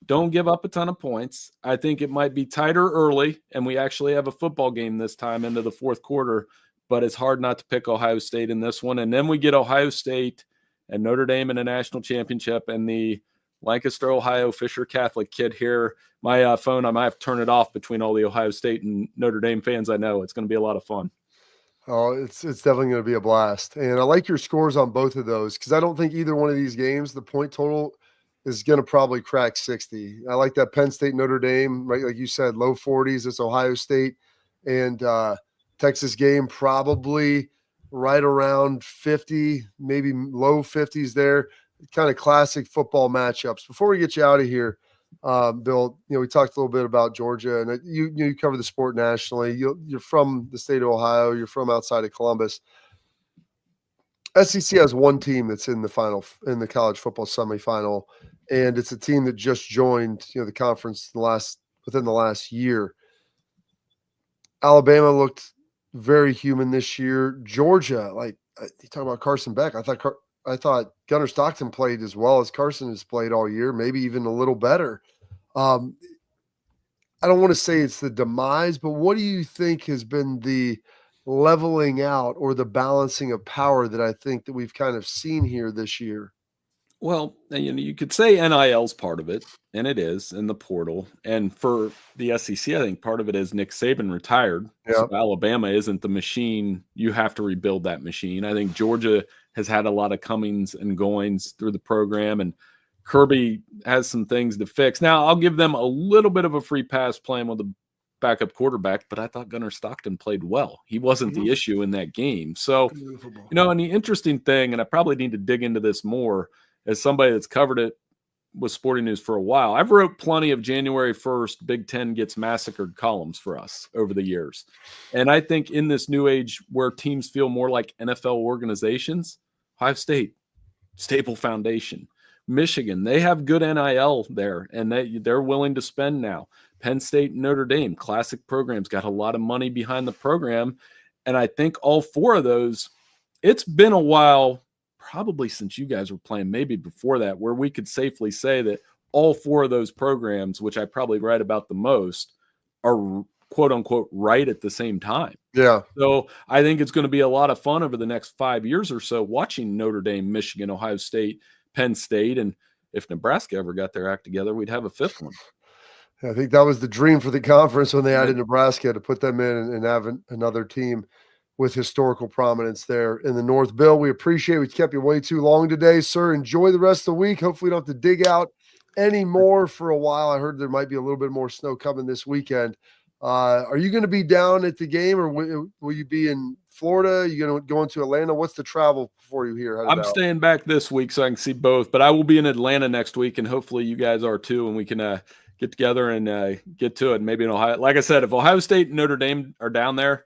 don't give up a ton of points. I think it might be tighter early, and we actually have a football game this time into the 4th quarter, but it's hard not to pick Ohio State in this one. And then we get Ohio State and Notre Dame in a national championship, and the Lancaster, Ohio Fisher Catholic kid here. My phone, I might have to turn it off between all the Ohio State and Notre Dame fans I know. It's going to be a lot of fun. Oh, it's definitely going to be a blast. And I like your scores on both of those because I don't think either one of these games, the point total is going to probably crack 60. I like that Penn State, Notre Dame, right? Like you said, low 40s. It's Ohio State and Texas game, probably right around 50, maybe low 50s there. Kind of classic football matchups. Before we get you out of here, Bill, we talked a little bit about Georgia, and you cover the sport nationally. You're from the state of Ohio. You're from outside of Columbus. SEC has one team that's in the in the college football semifinal, and it's a team that just joined the conference within the last year. Alabama looked very human this year. Georgia, like you talk about Carson Beck, I thought Gunnar Stockton played as well as Carson has played all year, maybe even a little better. I don't want to say it's the demise, but what do you think has been the leveling out or the balancing of power that I think that we've kind of seen here this year? Well, you could say NIL's part of it, and it is, in the portal. And for the SEC, I think part of it is Nick Saban retired. Yeah. So Alabama isn't the machine. You have to rebuild that machine. I think Georgia has had a lot of comings and goings through the program, and Kirby has some things to fix. Now, I'll give them a little bit of a free pass playing with a backup quarterback, but I thought Gunnar Stockton played well. He wasn't the issue in that game. So, and the interesting thing, and I probably need to dig into this more, as somebody that's covered it with Sporting News for a while, I've wrote plenty of January 1st Big Ten gets massacred columns for us over the years. And I think in this new age where teams feel more like NFL organizations, Ohio State, stable foundation. Michigan, they have good NIL there, and they're willing to spend now. Penn State and Notre Dame, classic programs, got a lot of money behind the program. And I think all 4 of those, it's been a while, probably since you guys were playing, maybe before that, where we could safely say that all 4 of those programs, which I probably read about the most, are quote unquote right at the same time. Yeah. So I think it's going to be a lot of fun over the next 5 years or so watching Notre Dame, Michigan, Ohio State, Penn State. And if Nebraska ever got their act together, we'd have a 5th one. I think that was the dream for the conference when they Right. added Nebraska, to put them in and have another team with historical prominence there in the North. Bill, we appreciate it. We kept you way too long today, sir. Enjoy the rest of the week. Hopefully, we don't have to dig out any more for a while. I heard there might be a little bit more snow coming this weekend. Are you going to be down at the game, or will you be in Florida? Are you going to go into Atlanta? What's the travel for you here? I'm staying back this week so I can see both, but I will be in Atlanta next week, and hopefully you guys are too, and we can get together and get to it. Maybe in Ohio. Like I said, if Ohio State and Notre Dame are down there,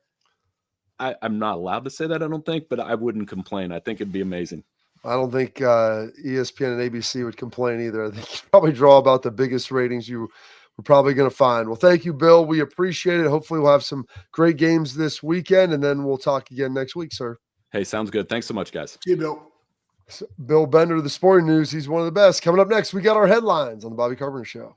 I'm not allowed to say that, I don't think, but I wouldn't complain. I think it'd be amazing. I don't think ESPN and ABC would complain either. I think you probably draw about the biggest ratings you were probably going to find. Well, thank you, Bill. We appreciate it. Hopefully we'll have some great games this weekend, and then we'll talk again next week, sir. Hey, sounds good. Thanks so much, guys. See you, Bill. So, Bill Bender, the Sporting News. He's one of the best. Coming up next, we got our headlines on the Bobby Carpenter Show.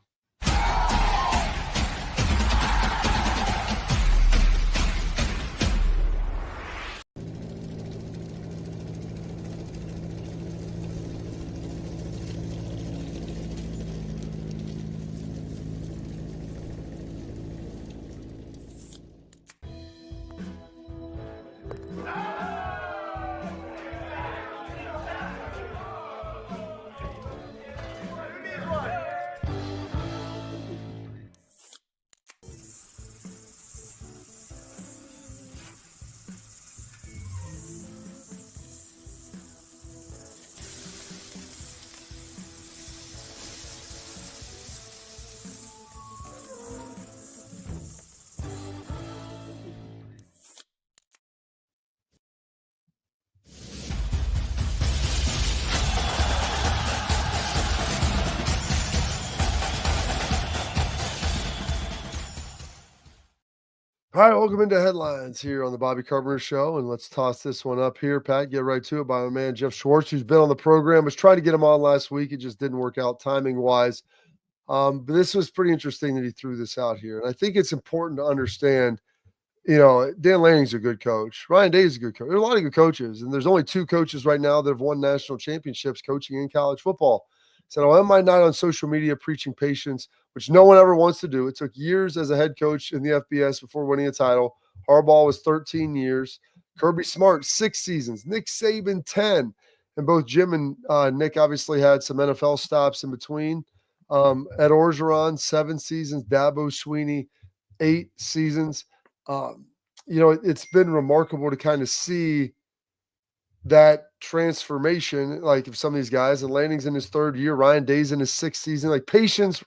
All right, welcome into headlines here on the Bobby Carpenter Show, and let's toss this one up here. Pat, get right to it by my man Jeff Schwartz, who's been on the program. I was trying to get him on last week. It just didn't work out timing-wise. But this was pretty interesting that he threw this out here. And I think it's important to understand, Dan Lanning's a good coach. Ryan Day is a good coach. There are a lot of good coaches, and there's only 2 coaches right now that have won national championships coaching in college football. So I might not on social media preaching patience, which no one ever wants to do. It took years as a head coach in the FBS before winning a title. Harbaugh was 13 years. Kirby Smart, 6 seasons. Nick Saban, 10. And both Jim and Nick obviously had some NFL stops in between. Ed Orgeron, 7 seasons. Dabo Sweeney, 8 seasons. It's been remarkable to kind of see that transformation, like of some of these guys. And Lanning's in his 3rd year, Ryan Day's in his 6th season. Like patience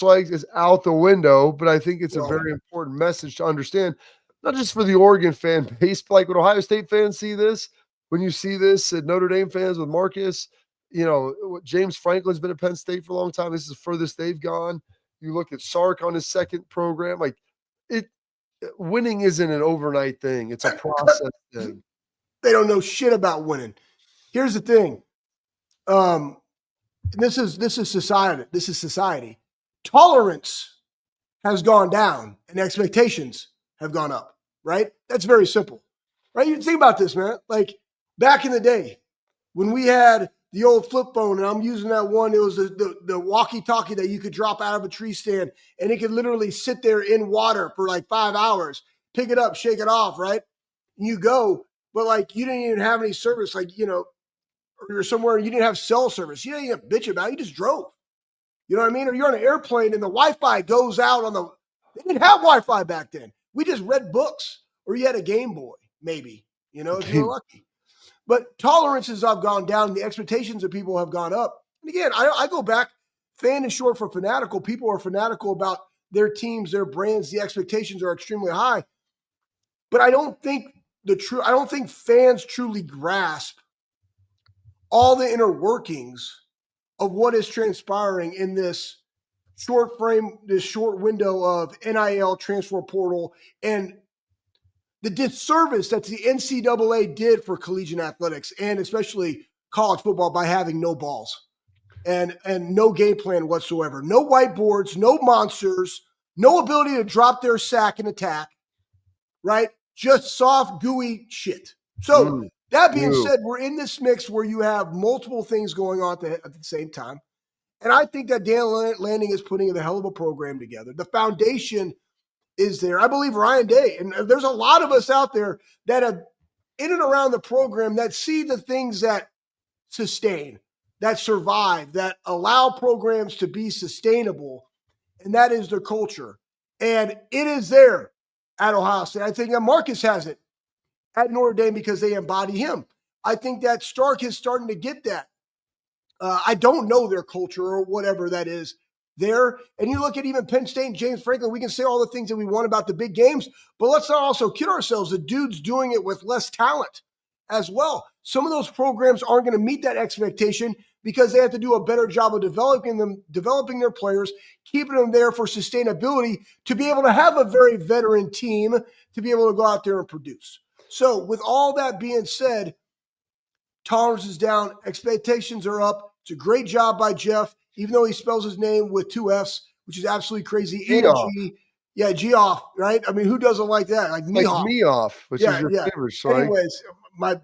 like is out the window. But I think it's a very important message to understand, not just for the Oregon fan base, but like when Ohio State fans see this, when you see this at Notre Dame fans with Marcus, James Franklin's been at Penn State for a long time. This is the furthest they've gone. You look at Sark on his 2nd program, like winning isn't an overnight thing. It's a process thing. They don't know shit about winning. Here's the thing. This is society. This is society. Tolerance has gone down and expectations have gone up, right? That's very simple, right? You think about this, man. Like back in the day when we had the old flip phone, and I'm using that one, it was the walkie-talkie that you could drop out of a tree stand, and it could literally sit there in water for like 5 hours, pick it up, shake it off, right? And you go, but like you didn't even have any service, like, or you're somewhere and you didn't have cell service. You didn't even bitch about it. You just drove. You know what I mean? Or you're on an airplane and the Wi-Fi goes out they didn't have Wi-Fi back then. We just read books, or you had a Game Boy, maybe, if you were lucky. But tolerances have gone down. The expectations of people have gone up. And again, I go back, fan is short for fanatical. People are fanatical about their teams, their brands. The expectations are extremely high. But I don't think fans truly grasp all the inner workings of what is transpiring in this short window of NIL transfer portal and the disservice that the NCAA did for collegiate athletics and especially college football by having no balls. and no game plan whatsoever. No whiteboards, no monsters, no ability to drop their sack and attack, right? Just soft, gooey shit. So that being said, we're in this mix where you have multiple things going on at the same time. And I think that Dan Lanning is putting a hell of a program together. The foundation is there. I believe Ryan Day, and there's a lot of us out there that have in and around the program that see the things that sustain, that survive, that allow programs to be sustainable, and that is their culture. And it is there at Ohio State. I think that Marcus has it at Notre Dame because they embody him. I think that Stark is starting to get that. I don't know their culture or whatever that is there. And you look at even Penn State and James Franklin, we can say all the things that we want about the big games, but let's not also kid ourselves. The dude's doing it with less talent as well. Some of those programs aren't going to meet that expectation because they have to do a better job of developing their players, keeping them there for sustainability to be able to have a very veteran team to be able to go out there and produce. So with all that being said, tolerance is down, expectations are up. It's a great job by Jeff, even though he spells his name with 2 Fs, which is absolutely crazy. And a G. Yeah, G off, right? I mean, who doesn't like that? Like me off, which is your favorite. So anyways,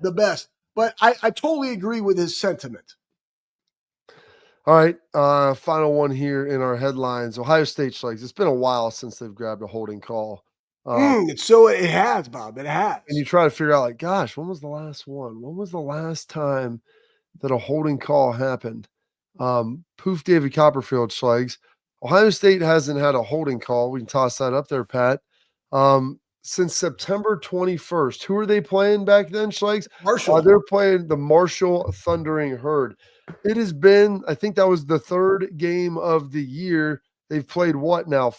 the best. But I totally agree with his sentiment. All right, final one here in our headlines. Ohio State Schlegs. It's been a while since they've grabbed a holding call. It has, Bob. It has. And you try to figure out, like, gosh, when was the last one? When was the last time that a holding call happened? Poof, David Copperfield Schlegs. Ohio State hasn't had a holding call. We can toss that up there, Pat. Since September 21st. Who are they playing back then, Schlegs? Marshall. They're playing the Marshall Thundering Herd. It has been, I think that was the 3rd game of the year. They've played what now?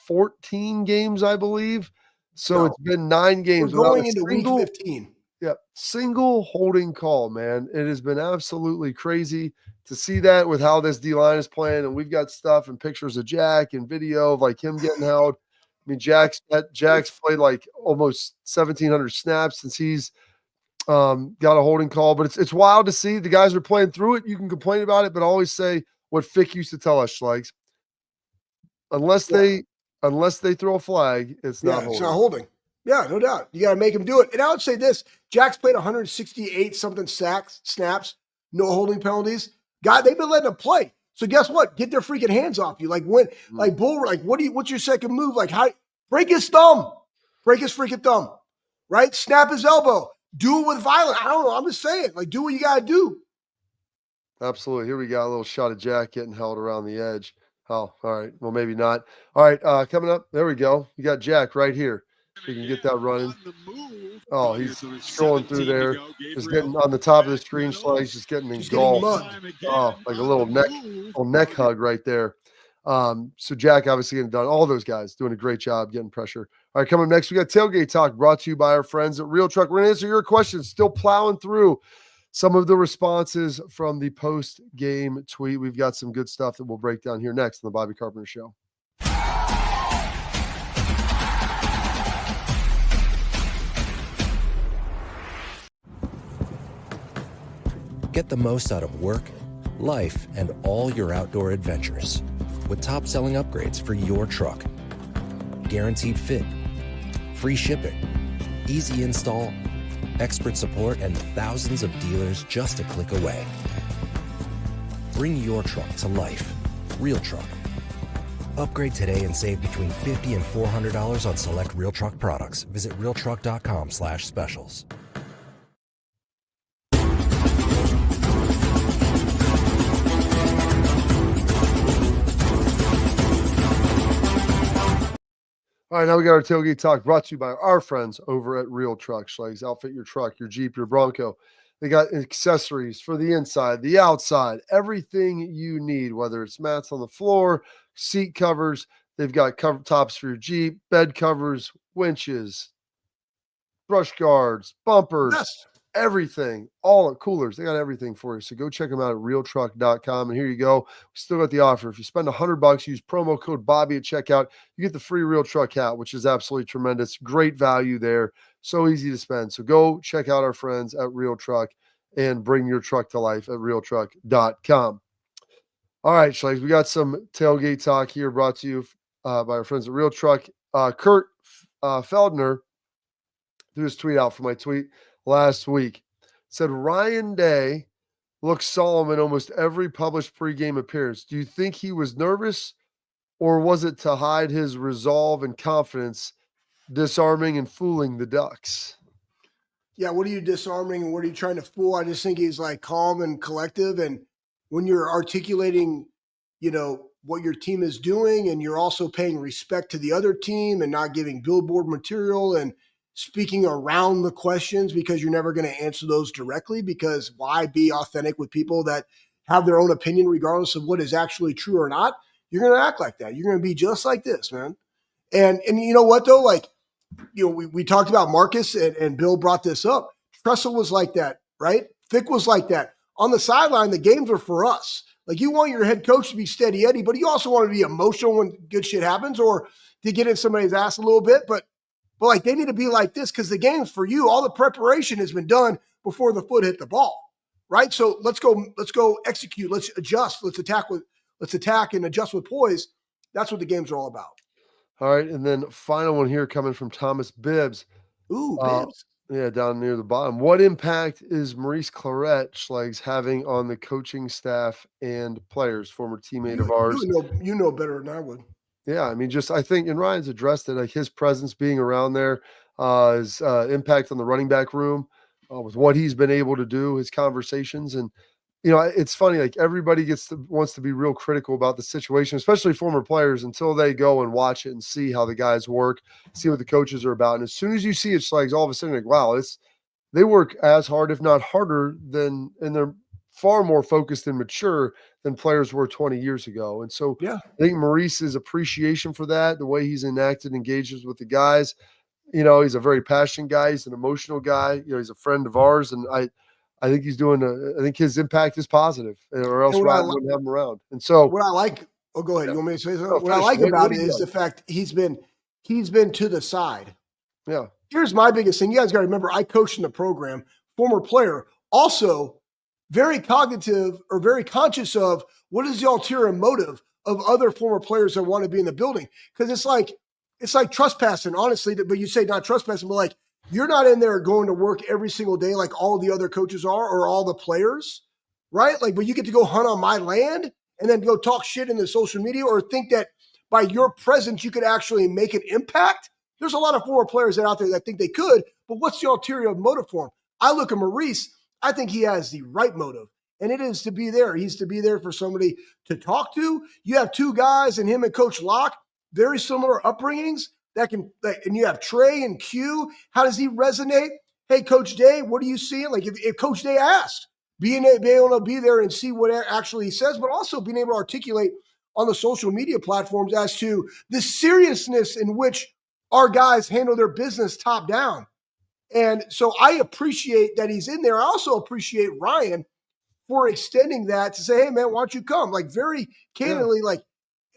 14 games, I believe. So it's been 9 games. We're going into week 15. Yeah, single holding call, man. It has been absolutely crazy to see that with how this D-line is playing. And we've got stuff and pictures of Jack and video of like him getting held. I mean, Jack's played like almost 1,700 snaps since he's got a holding call. But it's wild to see. The guys are playing through it. You can complain about it, but I always say what Fick used to tell us, Schlegs. Unless they throw a flag, it's not holding. It's not holding. Yeah, no doubt. You got to make him do it. And I would say this, Jack's played 168 something snaps, no holding penalties. God, they've been letting him play. So guess what? Get their freaking hands off you. Like what's your second move? Like break his thumb. Break his freaking thumb. Right? Snap his elbow. Do it with violence. I don't know. I'm just saying. Like, do what you got to do. Absolutely. Here we got a little shot of Jack getting held around the edge. Oh, all right. Well, maybe not. All right. Coming up. There we go. You got Jack right here. You can get that running. Oh, he's scrolling through there. Just getting on the top of the screen. He's just getting engulfed. Oh, like a little neck hug right there. So Jack obviously getting done. All those guys doing a great job getting pressure. All right, coming up next, we got Tailgate Talk brought to you by our friends at Real Truck. We're going to answer your questions. Still plowing through some of the responses from the post-game tweet. We've got some good stuff that we'll break down here next on the Bobby Carpenter Show. Get the most out of work, life, and all your outdoor adventures with top-selling upgrades for your truck. Guaranteed fit, free shipping, easy install, expert support, and thousands of dealers just a click away. Bring your truck to life. Real Truck. Upgrade today and save between $50 and $400 on select Real Truck products. Visit realtruck.com/specials. All right, now we got our Tailgate Talk brought to you by our friends over at Real Truck. Schlegs, outfit your truck, your Jeep, your Bronco. They got accessories for the inside, the outside, everything you need, whether it's mats on the floor, seat covers. They've got cover tops for your Jeep, bed covers, winches, brush guards, bumpers, everything, all coolers. They got everything for you. So go check them out at realtruck.com. And here you go. We still got the offer. If you spend $100, use promo code Bobby at checkout, you get the free Real Truck hat, which is absolutely tremendous. Great value there. So easy to spend. So go check out our friends at Real Truck and bring your truck to life at realtruck.com. All right, Schlegs, we got some tailgate talk here brought to you by our friends at Real Truck. Kurt Feldner threw his tweet out for my tweet last week. Said Ryan Day looks solemn in almost every published pregame appearance. Do you think he was nervous, or was it to hide his resolve and confidence, disarming and fooling the Ducks? Yeah, what are you disarming and what are you trying to fool? I just think he's like calm and collective. And when you're articulating, what your team is doing, and you're also paying respect to the other team and not giving billboard material and speaking around the questions, because you're never going to answer those directly, because why be authentic with people that have their own opinion regardless of what is actually true or not? You're going to act like that. You're going to be just like this, man. And you know what, though? Like, we talked about Marcus, and Bill brought this up. Tressel was like that, right? Fick was like that. On the sideline, the games are for us. Like, you want your head coach to be steady Eddie, but you also want to be emotional when good shit happens, or to get in somebody's ass a little bit. But like, they need to be like this, because the game's for you. All the preparation has been done before the foot hit the ball, right? So let's go execute. Let's adjust. Let's attack and adjust with poise. That's what the games are all about. All right, and then final one here coming from Thomas Bibbs. Ooh, Bibbs. Yeah, down near the bottom. What impact is Maurice Claret Schlegs having on the coaching staff and players? Former teammate of ours. You know better than I would. Yeah, I mean, I think, and Ryan's addressed it, like his presence being around there, his impact on the running back room, with what he's been able to do, his conversations. And, it's funny, like everybody wants to be real critical about the situation, especially former players, until they go and watch it and see how the guys work, see what the coaches are about. And as soon as you see it's like all of a sudden, like, wow, they work as hard, if not harder and they're far more focused and mature than players were 20 years ago. And so yeah, I think Maurice's appreciation for that, the way he's enacted, engages with the guys, he's a very passionate guy. He's an emotional guy. He's a friend of ours. And I think he's doing I think his impact is positive, or else Ryan wouldn't have him around. And so what I like, go ahead. Yeah. You want me to say something? What I like about it is the fact he's been to the side. Yeah. Here's my biggest thing. You guys got to remember, I coached in the program, former player, also very cognitive or very conscious of what is the ulterior motive of other former players that want to be in the building. Because it's like trespassing, honestly, but you say not trespassing, but like, you're not in there going to work every single day like all the other coaches are, or all the players, right? Like, but you get to go hunt on my land and then go talk shit in the social media, or think that by your presence you could actually make an impact. There's a lot of former players out there that think they could, but what's the ulterior motive for him? I look at Maurice, I think he has the right motive, and it is to be there. He's to be there for somebody to talk to. You have two guys, and him and Coach Locke, very similar upbringings. And you have Trey and Q. How does he resonate? Hey, Coach Day, what are you seeing? Like, if Coach Day asked, being able to be there and see what actually he says, but also being able to articulate on the social media platforms as to the seriousness in which our guys handle their business top down. And so I appreciate that he's in there. I also appreciate Ryan for extending that to say, hey, man, why don't you come? Like, very candidly, like,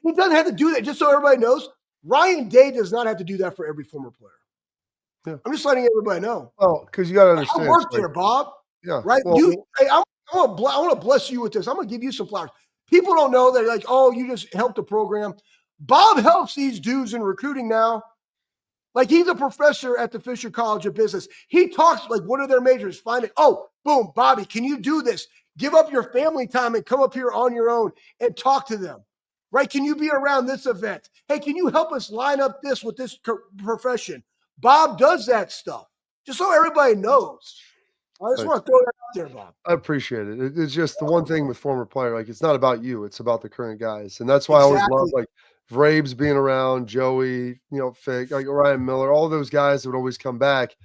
he doesn't have to do that. Just so everybody knows, Ryan Day does not have to do that for every former player. Yeah. I'm just letting everybody know. Oh, because you got to understand. I worked there, Bob. Yeah. Right? Well, I want to bless you with this. I'm going to give you some flowers. People don't know that, like, oh, you just helped the program. Bob helps these dudes in recruiting now. Like, he's a professor at the Fisher College of Business. He talks, like, what are their majors? Find it. Oh, boom, Bobby, can you do this? Give up your family time and come up here on your own and talk to them. Right? Can you be around this event? Hey, can you help us line up this with this profession? Bob does that stuff, just so everybody knows. I just want to throw that out there, Bob. I appreciate it. It's just the one thing with former player, like, it's not about you, it's about the current guys. And that's why I always love, like, Vrabes being around, Joey, Fick, like Ryan Miller, all those guys that would always come back.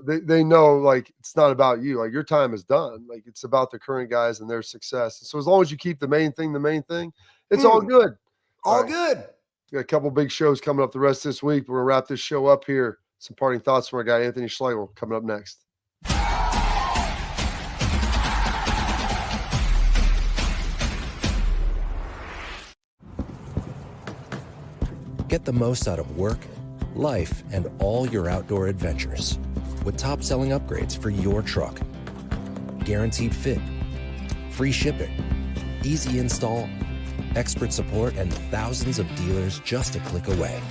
They know, like, it's not about you. Like, your time is done. Like, it's about the current guys and their success. And so as long as you keep the main thing, it's all good. All good. We got a couple big shows coming up the rest of this week. We're going to wrap this show up here. Some parting thoughts from our guy, Anthony Schlegel, coming up next. Get the most out of work, life, and all your outdoor adventures with top-selling upgrades for your truck. Guaranteed fit, free shipping, Easy install, expert support, and thousands of dealers just a click away.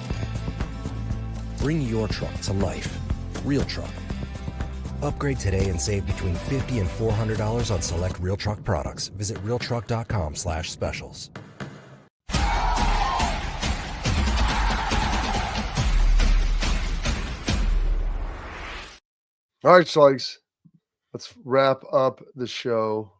Bring your truck to life. Real Truck. Upgrade today and save between $50 and $400 on select Real Truck products. Visit realtruck.com/specials. All right, Slugs. Let's wrap up the show.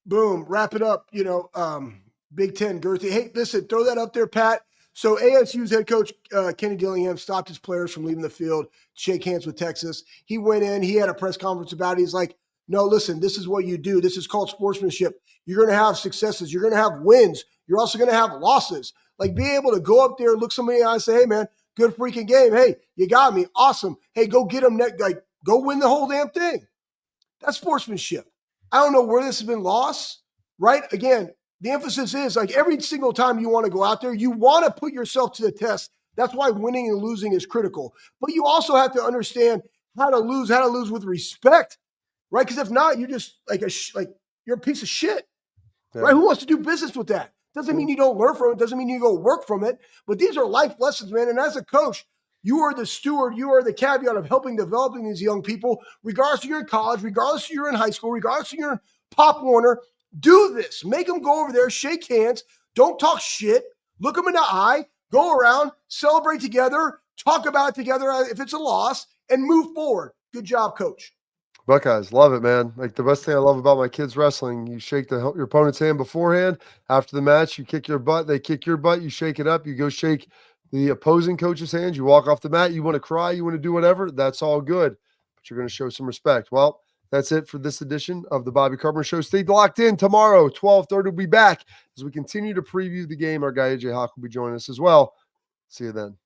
Boom, wrap it up. Big Ten, Girthy. Hey, listen, throw that up there, Pat. So ASU's head coach, Kenny Dillingham, stopped his players from leaving the field to shake hands with Texas. He went in. He had a press conference about it. He's like, no, listen, this is what you do. This is called sportsmanship. You're going to have successes. You're going to have wins. You're also going to have losses. Like, being able to go up there, look somebody in the eye and say, hey, man, good freaking game. Hey, you got me. Awesome. Hey, go get them. Like, go win the whole damn thing. That's sportsmanship. I don't know where this has been lost, right? Again, the emphasis is like every single time you want to go out there, you want to put yourself to the test. That's why winning and losing is critical. But you also have to understand how to lose with respect, right? Because if not, you're just like you're a piece of shit, right? Who wants to do business with that? Doesn't mean you don't learn from it. Doesn't mean you go work from it. But these are life lessons, man. And as a coach, you are the steward. You are the caveat of helping developing these young people, regardless if you're in college, regardless if you're in high school, regardless if you're in Pop Warner. Do this. Make them go over there, shake hands. Don't talk shit. Look them in the eye. Go around, celebrate together, talk about it together if it's a loss, and move forward. Good job, Coach. Buckeyes, love it, man. Like, the best thing I love about my kids wrestling, you shake your opponent's hand beforehand. After the match, you kick your butt. They kick your butt. You shake it up. You go shake the opposing coach's hand. You walk off the mat. You want to cry. You want to do whatever. That's all good. But you're going to show some respect. Well, that's it for this edition of the Bobby Carpenter Show. Stay locked in. Tomorrow, 12:30, we'll be back as we continue to preview the game. Our guy, AJ Hawk, will be joining us as well. See you then.